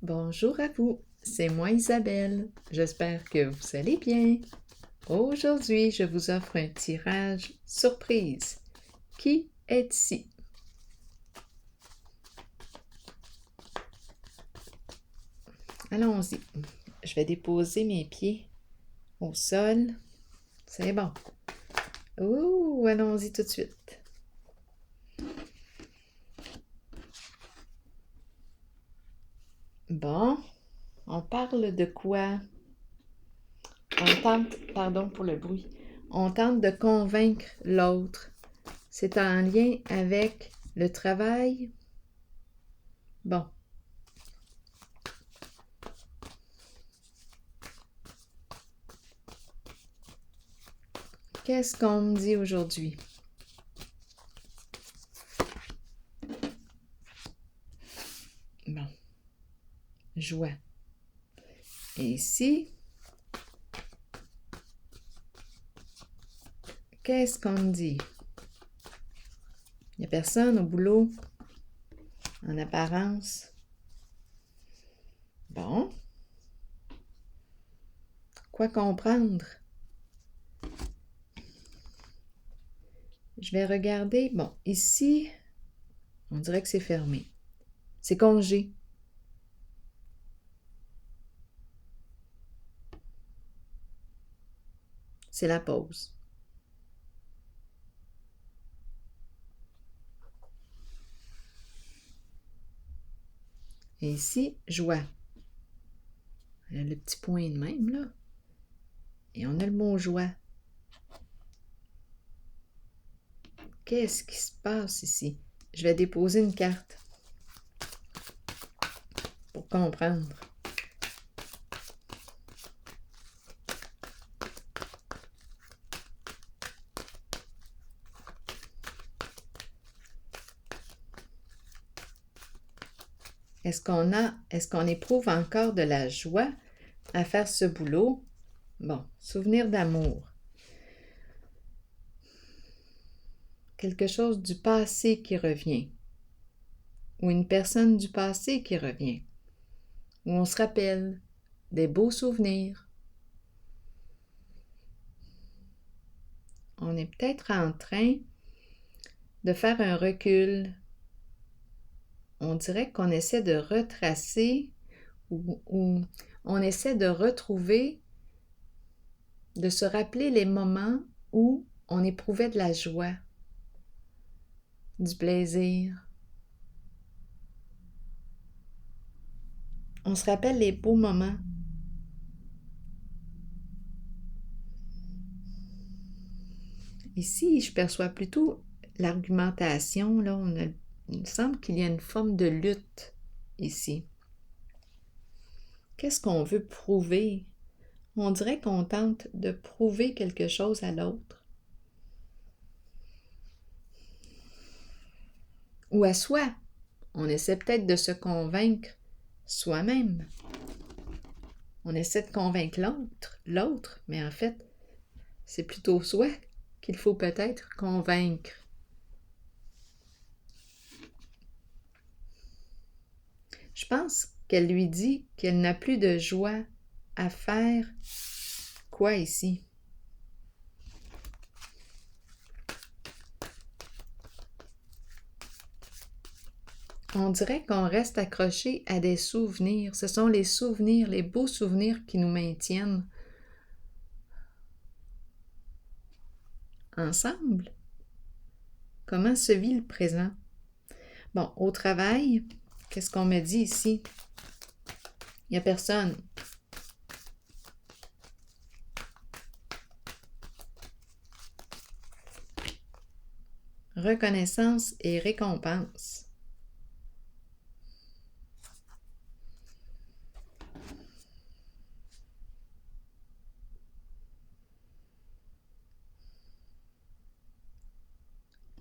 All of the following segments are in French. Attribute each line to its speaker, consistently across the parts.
Speaker 1: Bonjour à vous, c'est moi Isabelle. J'espère que vous allez bien. Aujourd'hui, je vous offre un tirage surprise. Qui est ici? Allons-y. Je vais déposer mes pieds au sol. C'est bon. Ouh, allons-y tout de suite. Bon, on parle de quoi? Pardon pour le bruit, on tente de convaincre l'autre. C'est en lien avec le travail? Bon. Qu'est-ce qu'on me dit aujourd'hui? Bon. Joie. Et ici, qu'est-ce qu'on me dit? Il n'y a personne au boulot, en apparence. Bon. Quoi comprendre? Je vais regarder. Bon, ici, on dirait que c'est fermé. C'est congé. C'est la pause. Et ici, joie. Elle a le petit point de même, là. Et on a le mot joie. Qu'est-ce qui se passe ici? Je vais déposer une carte pour comprendre. Est-ce qu'on éprouve encore de la joie à faire ce boulot? Bon, souvenir d'amour. Quelque chose du passé qui revient. Ou une personne du passé qui revient. Où on se rappelle des beaux souvenirs. On est peut-être en train de faire un recul. On dirait qu'on essaie de retracer ou on essaie de retrouver, de se rappeler les moments où on éprouvait de la joie, du plaisir. On se rappelle les beaux moments. Ici, je perçois plutôt l'argumentation. Là, il me semble qu'il y a une forme de lutte ici. Qu'est-ce qu'on veut prouver? On dirait qu'on tente de prouver quelque chose à l'autre. Ou à soi. On essaie peut-être de se convaincre soi-même. On essaie de convaincre l'autre, mais en fait, c'est plutôt soi qu'il faut peut-être convaincre. Je pense qu'elle lui dit qu'elle n'a plus de joie à faire quoi ici? On dirait qu'on reste accroché à des souvenirs. Ce sont les souvenirs, les beaux souvenirs qui nous maintiennent ensemble. Comment se vit le présent? Bon, au travail, qu'est-ce qu'on me dit ici? Il n'y a personne. Reconnaissance et récompense.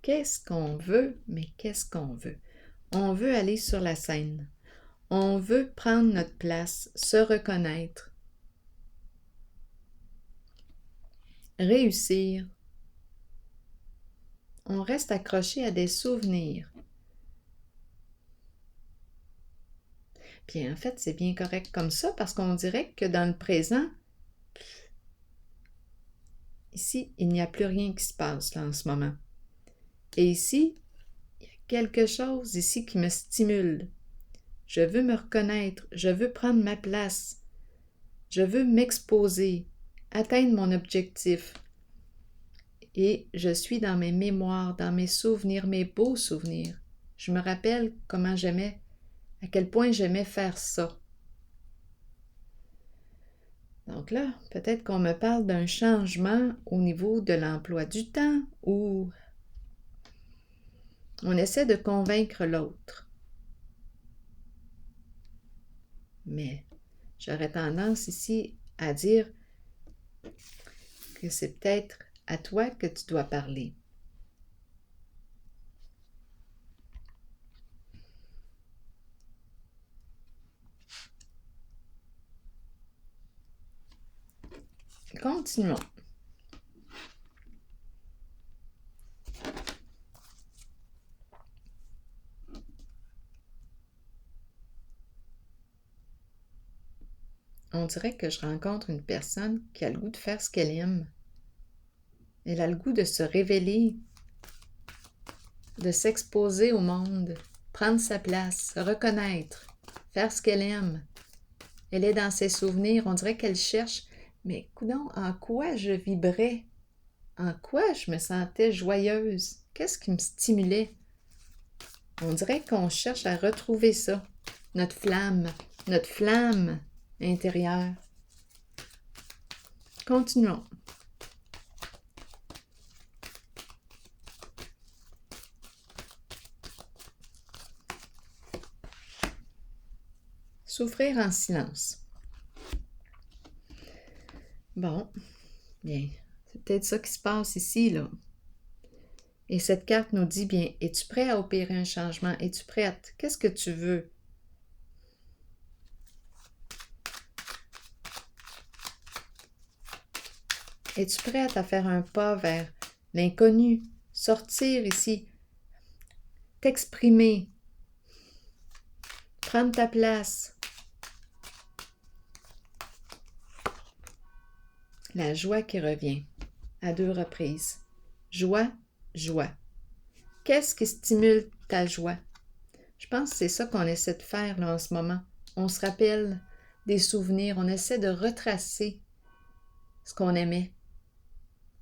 Speaker 1: Qu'est-ce qu'on veut? Mais qu'est-ce qu'on veut? On veut aller sur la scène. On veut prendre notre place, se reconnaître, réussir. On reste accroché à des souvenirs. Puis en fait, c'est bien correct comme ça parce qu'on dirait que dans le présent, ici, il n'y a plus rien qui se passe là en ce moment. Et ici, il y a quelque chose ici qui me stimule. Je veux me reconnaître, je veux prendre ma place, je veux m'exposer, atteindre mon objectif. Et je suis dans mes mémoires, dans mes souvenirs, mes beaux souvenirs. Je me rappelle comment j'aimais, à quel point j'aimais faire ça. Donc là, peut-être qu'on me parle d'un changement au niveau de l'emploi du temps ou on essaie de convaincre l'autre. Mais j'aurais tendance ici à dire que c'est peut-être à toi que tu dois parler. Continuons. On dirait que je rencontre une personne qui a le goût de faire ce qu'elle aime. Elle a le goût de se révéler, de s'exposer au monde, prendre sa place, se reconnaître, faire ce qu'elle aime. Elle est dans ses souvenirs, on dirait qu'elle cherche, mais coudonc, en quoi je vibrais? En quoi je me sentais joyeuse? Qu'est-ce qui me stimulait? On dirait qu'on cherche à retrouver ça, notre flamme intérieure. Continuons. Souffrir en silence. Bon, bien, c'est peut-être ça qui se passe ici, là. Et cette carte nous dit bien, es-tu prêt à opérer un changement? Es-tu prête? Qu'est-ce que tu veux? Es-tu prête à faire un pas vers l'inconnu? Sortir ici, t'exprimer, prendre ta place. La joie qui revient à 2 reprises. Joie, joie. Qu'est-ce qui stimule ta joie? Je pense que c'est ça qu'on essaie de faire là en ce moment. On se rappelle des souvenirs, on essaie de retracer ce qu'on aimait.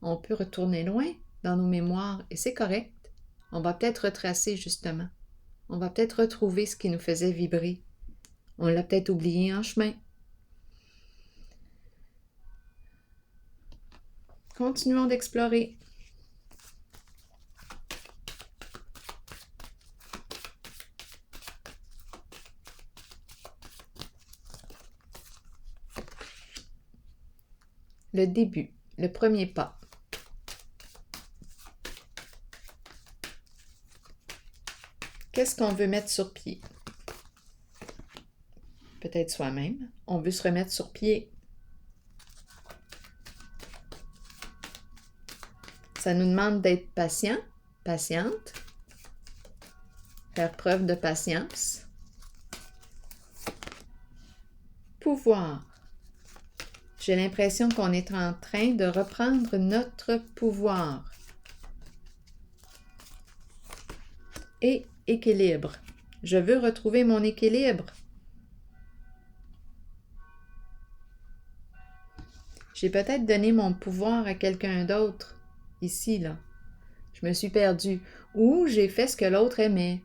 Speaker 1: On peut retourner loin dans nos mémoires et c'est correct. On va peut-être retracer justement. On va peut-être retrouver ce qui nous faisait vibrer. On l'a peut-être oublié en chemin. Continuons d'explorer. Le début, le premier pas. Qu'est-ce qu'on veut mettre sur pied? Peut-être soi-même. On veut se remettre sur pied. Ça nous demande d'être patient, patiente, faire preuve de patience. Pouvoir. J'ai l'impression qu'on est en train de reprendre notre pouvoir. Et équilibre. Je veux retrouver mon équilibre. J'ai peut-être donné mon pouvoir à quelqu'un d'autre, ici, là. Je me suis perdue. Ou j'ai fait ce que l'autre aimait.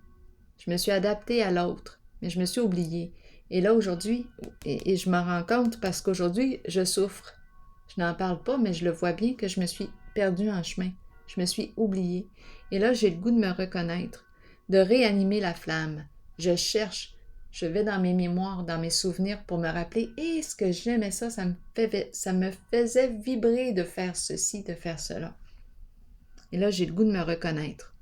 Speaker 1: Je me suis adaptée à l'autre, mais je me suis oubliée. Et là, aujourd'hui, et je m'en rends compte parce qu'aujourd'hui, je souffre. Je n'en parle pas, mais je le vois bien que je me suis perdue en chemin. Je me suis oubliée. Et là, j'ai le goût de me reconnaître, de réanimer la flamme. Je cherche, je vais dans mes mémoires, dans mes souvenirs pour me rappeler, et ce que j'aimais ça, ça me faisait vibrer de faire ceci, de faire cela. Et là, j'ai le goût de me reconnaître.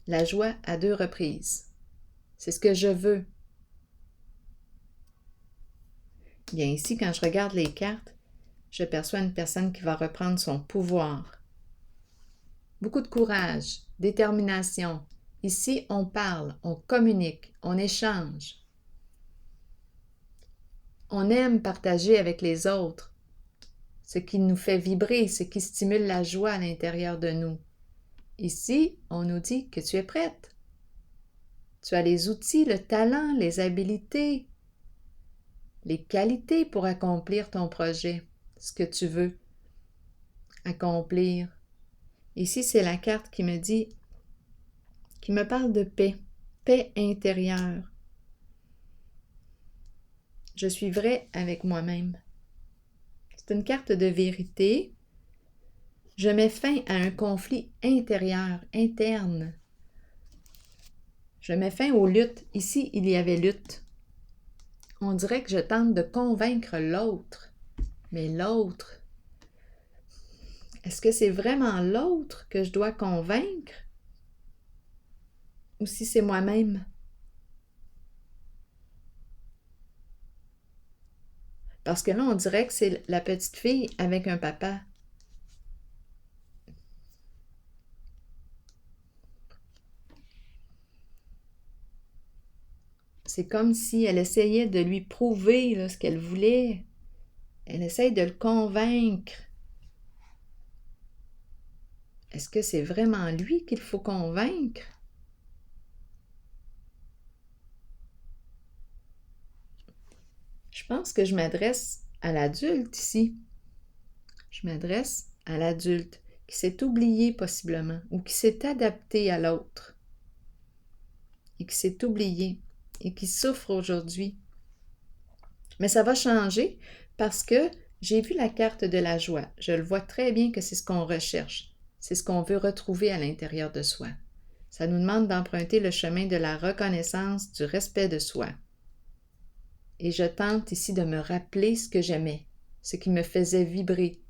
Speaker 1: La joie à 2 reprises. C'est ce que je veux. Bien, ici, quand je regarde les cartes, je perçois une personne qui va reprendre son pouvoir. beaucoup de courage, détermination. Ici, on parle, on communique, on échange. On aime partager avec les autres ce qui nous fait vibrer, ce qui stimule la joie à l'intérieur de nous. Ici, on nous dit que tu es prête. Tu as les outils, le talent, les habiletés, les qualités pour accomplir ton projet, ce que tu veux accomplir. Ici, c'est la carte qui me dit, qui me parle de paix, paix intérieure. Je suis vrai avec moi-même. C'est une carte de vérité. Je mets fin à un conflit intérieur, interne. Je mets fin aux luttes. Ici, il y avait lutte. On dirait que je tente de convaincre l'autre. Mais l'autre, est-ce que c'est vraiment l'autre que je dois convaincre? Ou si c'est moi-même? Parce que là, on dirait que c'est la petite fille avec un papa. C'est comme si elle essayait de lui prouver là, ce qu'elle voulait. Elle essaye de le convaincre. Est-ce que c'est vraiment lui qu'il faut convaincre? Je pense que je m'adresse à l'adulte ici. Je m'adresse à l'adulte qui s'est oublié possiblement ou qui s'est adapté à l'autre et qui s'est oublié et qui souffre aujourd'hui. Mais ça va changer parce que j'ai vu la carte de la joie. Je le vois très bien que c'est ce qu'on recherche. C'est ce qu'on veut retrouver à l'intérieur de soi. Ça nous demande d'emprunter le chemin de la reconnaissance, du respect de soi. Et je tente ici de me rappeler ce que j'aimais, ce qui me faisait vibrer,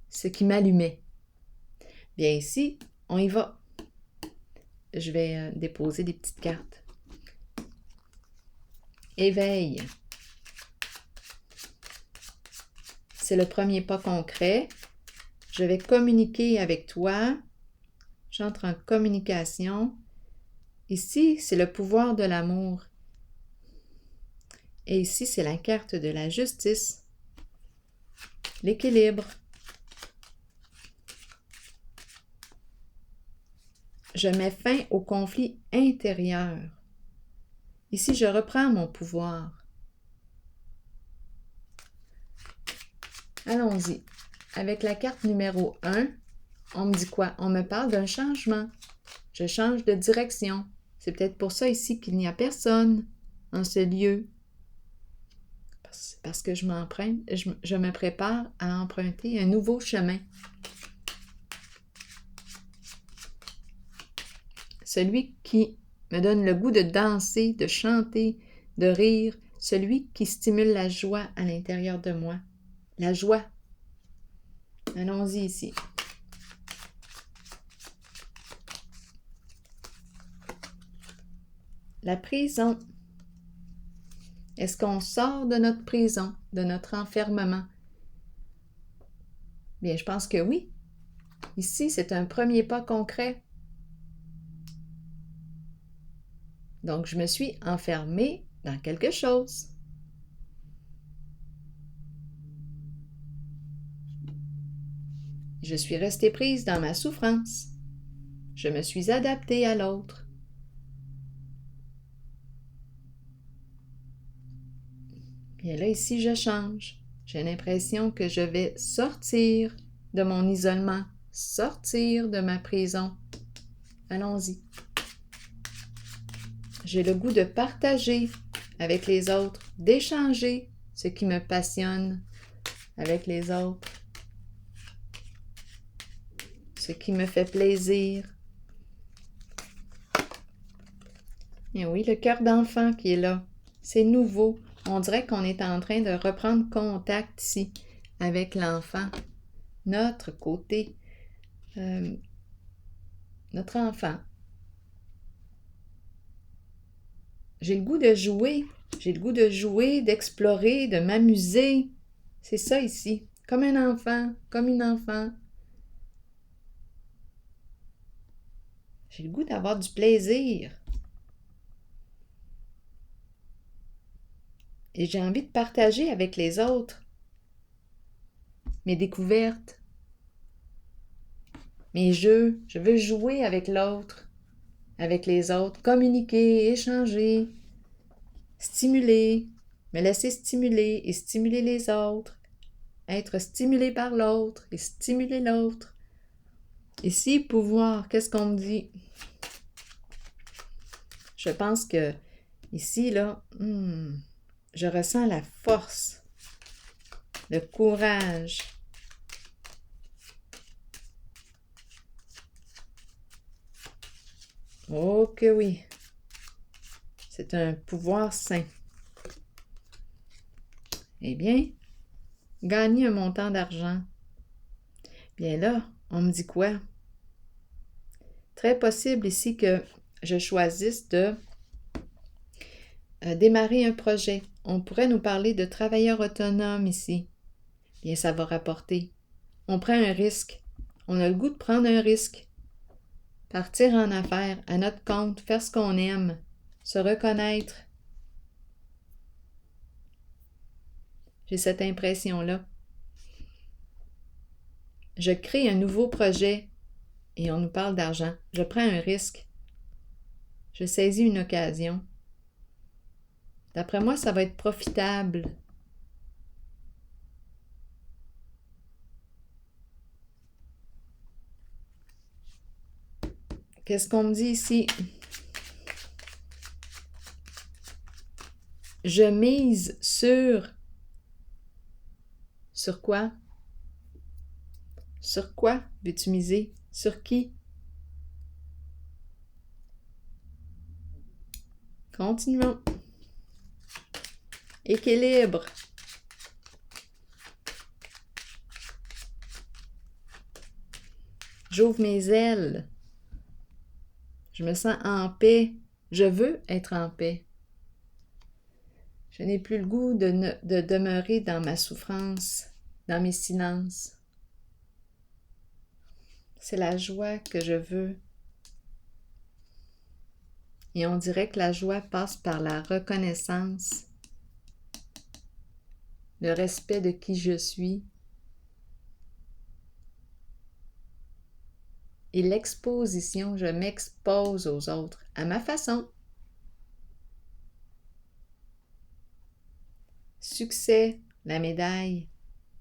Speaker 1: ce qui m'allumait. Bien ici, on y va. Je vais déposer des petites cartes. Éveil. C'est le premier pas concret. Je vais communiquer avec toi. J'entre en communication. Ici, c'est le pouvoir de l'amour. Et ici, c'est la carte de la justice, l'équilibre. Je mets fin au conflit intérieur. Ici, je reprends mon pouvoir. Allons-y. Avec la carte numéro 1, on me dit quoi? On me parle d'un changement. Je change de direction. C'est peut-être pour ça ici qu'il n'y a personne en ce lieu. Parce que je me prépare à emprunter un nouveau chemin. Celui qui me donne le goût de danser, de chanter, de rire, celui qui stimule la joie à l'intérieur de moi. La joie. Allons-y ici. La prison. Est-ce qu'on sort de notre prison, de notre enfermement? Bien, je pense que oui. Ici, c'est un premier pas concret. Donc, je me suis enfermée dans quelque chose. Je suis restée prise dans ma souffrance. Je me suis adaptée à l'autre. Bien là, ici, je change. J'ai l'impression que je vais sortir de mon isolement, sortir de ma prison. Allons-y. J'ai le goût de partager avec les autres, d'échanger ce qui me passionne avec les autres, ce qui me fait plaisir. Et oui, le cœur d'enfant qui est là, c'est nouveau. On dirait qu'on est en train de reprendre contact ici avec l'enfant, notre côté, notre enfant. J'ai le goût de jouer, d'explorer, de m'amuser. C'est ça ici, comme un enfant, comme une enfant. J'ai le goût d'avoir du plaisir. Et j'ai envie de partager avec les autres mes découvertes, mes jeux. Je veux jouer avec l'autre, avec les autres, communiquer, échanger, stimuler, me laisser stimuler et stimuler les autres, être stimulé par l'autre et stimuler l'autre. Ici, pouvoir, qu'est-ce qu'on me dit? Je pense que ici, là, je ressens la force, le courage. Oh que oui, c'est un pouvoir sain. Eh bien, gagner un montant d'argent. Bien là, on me dit quoi? Très possible ici que je choisisse de démarrer un projet. On pourrait nous parler de travailleurs autonomes ici. Bien, ça va rapporter. On prend un risque. On a le goût de prendre un risque. Partir en affaires, à notre compte, faire ce qu'on aime, se reconnaître. J'ai cette impression-là. Je crée un nouveau projet et on nous parle d'argent. Je prends un risque. Je saisis une occasion. D'après moi, ça va être profitable. Qu'est-ce qu'on me dit ici? Je mise sur... Sur quoi? Sur quoi veux-tu miser? Sur qui? Continuons. Équilibre. J'ouvre mes ailes. Je me sens en paix. Je veux être en paix. Je n'ai plus le goût de demeurer dans ma souffrance, dans mes silences. C'est la joie que je veux. Et on dirait que la joie passe par la reconnaissance, le respect de qui je suis et l'exposition. Je m'expose aux autres à ma façon. Succès, la médaille.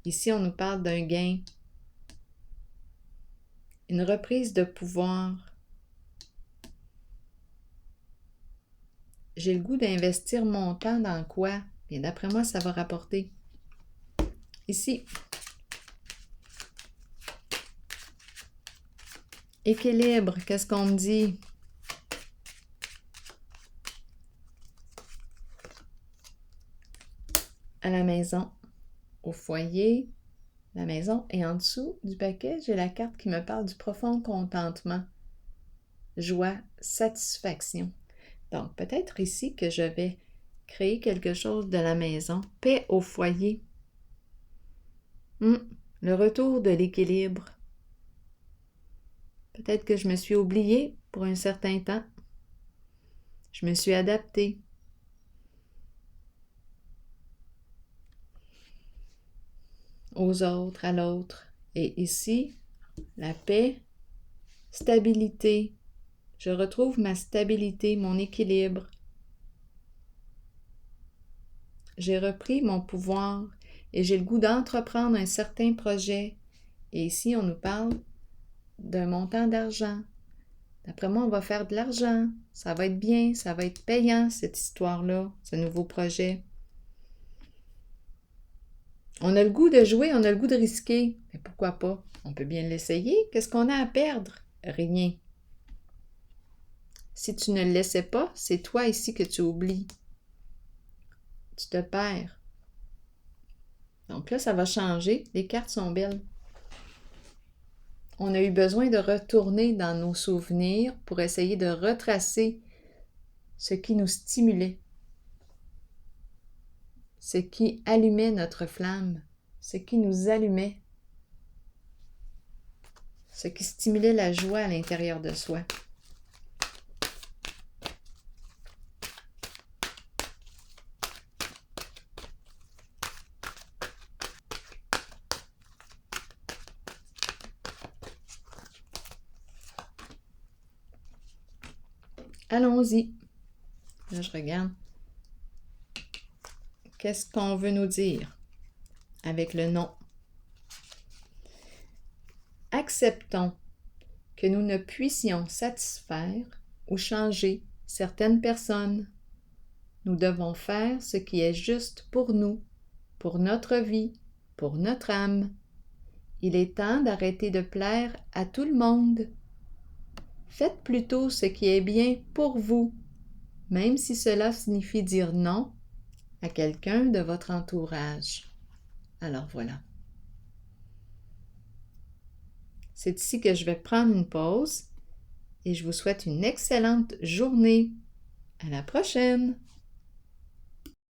Speaker 1: Ici, on nous parle d'un gain. Une reprise de pouvoir. J'ai le goût d'investir mon temps dans quoi? Bien, d'après moi, ça va rapporter. Ici. Équilibre, qu'est-ce qu'on me dit? À la maison, au foyer, la maison, et en dessous du paquet, j'ai la carte qui me parle du profond contentement, joie, satisfaction. Donc, peut-être ici que je vais créer quelque chose de la maison. Paix au foyer. Le retour de l'équilibre. Peut-être que je me suis oubliée pour un certain temps. Je me suis adaptée. Aux autres, à l'autre. Et ici, la paix, stabilité. Je retrouve ma stabilité, mon équilibre. J'ai repris mon pouvoir et j'ai le goût d'entreprendre un certain projet. Et ici, on nous parle d'un montant d'argent. D'après moi, on va faire de l'argent. Ça va être bien, ça va être payant, cette histoire-là, ce nouveau projet. On a le goût de jouer, on a le goût de risquer. Mais pourquoi pas? On peut bien l'essayer. Qu'est-ce qu'on a à perdre? Rien. Si tu ne le laissais pas, c'est toi ici que tu oublies. Tu te perds. Donc là, ça va changer. Les cartes sont belles. On a eu besoin de retourner dans nos souvenirs pour essayer de retracer ce qui nous stimulait, ce qui allumait notre flamme, ce qui nous allumait, ce qui stimulait la joie à l'intérieur de soi. Allons-y. Là, je regarde. Qu'est-ce qu'on veut nous dire avec le non? Acceptons que nous ne puissions satisfaire ou changer certaines personnes. Nous devons faire ce qui est juste pour nous, pour notre vie, pour notre âme. Il est temps d'arrêter de plaire à tout le monde. Faites plutôt ce qui est bien pour vous, même si cela signifie dire non à quelqu'un de votre entourage. Alors voilà. C'est ici que je vais prendre une pause et je vous souhaite une excellente journée. À la prochaine!